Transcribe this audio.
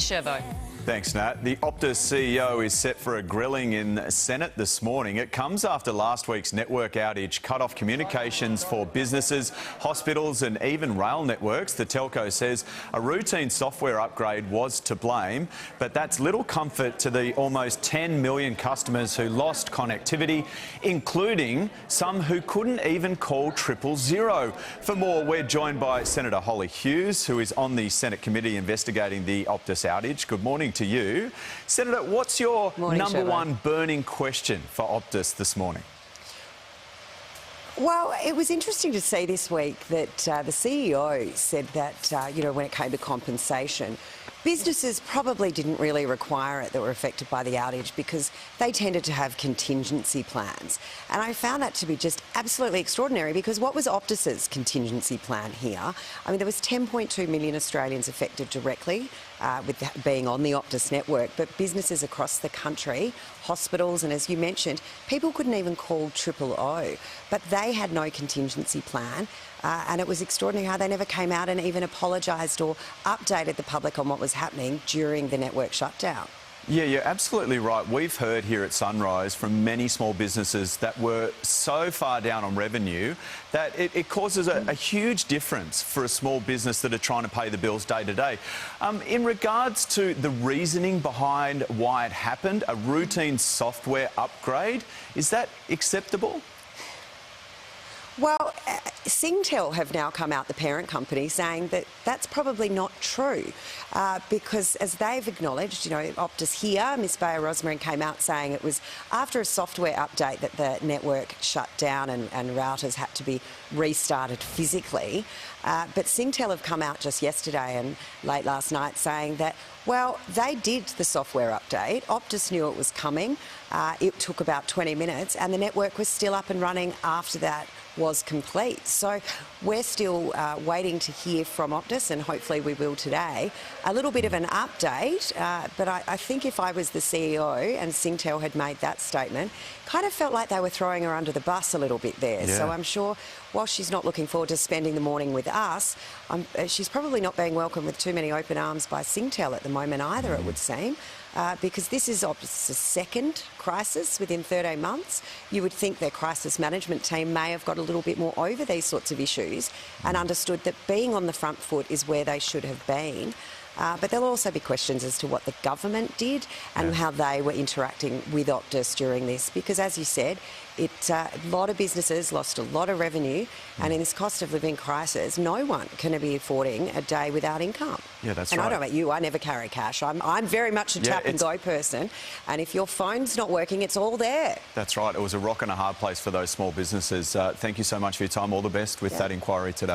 Shirvo. Thanks, Nat. The Optus CEO is set for a grilling in the Senate this morning. It comes after last week's network outage cut off communications for businesses, hospitals and even rail networks. The telco says a routine software upgrade was to blame, but that's little comfort to the almost 10 million customers who lost connectivity, including some who couldn't even call 000. For more, we're joined by Senator Hollie Hughes, who is on the Senate committee investigating the Optus outage. Good morning to you. Senator, what's your number one burning question for Optus this morning? Well, it was interesting to see this week that the CEO said that, when it came to compensation, businesses probably didn't really require it that were affected by the outage because they tended to have contingency plans. And I found that to be just absolutely extraordinary because what was Optus's contingency plan here? I mean, there was 10.2 million Australians affected directly with being on the Optus network, but businesses across the country, hospitals, and as you mentioned, people couldn't even call 000, but they had no contingency plan. And it was extraordinary how they never came out and even apologised or updated the public on what was happening during the network shutdown. Yeah, you're absolutely right. We've heard here at Sunrise from many small businesses that were so far down on revenue that it causes a huge difference for a small business that are trying to pay the bills day to day. In regards to the reasoning behind why it happened, a routine software upgrade, is that acceptable? Well, Singtel have now come out, the parent company, saying that that's probably not true because, as they've acknowledged, Optus here, Ms Bayer Rosmarin came out saying it was after a software update that the network shut down and routers had to be restarted physically. But Singtel have come out just yesterday and late last night saying that, well, they did the software update. Optus knew it was coming. It took about 20 minutes and the network was still up and running after that was complete. So we're still waiting to hear from Optus, and hopefully we will today. A little bit of an update, but I think if I was the CEO and Singtel had made that statement, kind of felt like they were throwing her under the bus a little bit there. Yeah. So I'm sure while she's not looking forward to spending the morning with us, she's probably not being welcomed with too many open arms by Singtel at the moment either, it would seem. Because this is Optus's second crisis within 13 months. You would think their crisis management team may have got a little bit more over these sorts of issues and understood that being on the front foot is where they should have been. But there'll also be questions as to what the government did and how they were interacting with Optus during this. Because, as you said, a lot of businesses lost a lot of revenue, and in this cost of living crisis, no one can be affording a day without income. Yeah, that's right. And I don't know about you, I never carry cash. I'm very much a tap-and-go person, and if your phone's not working, it's all there. That's right. It was a rock and a hard place for those small businesses. Thank you so much for your time. All the best with that inquiry today.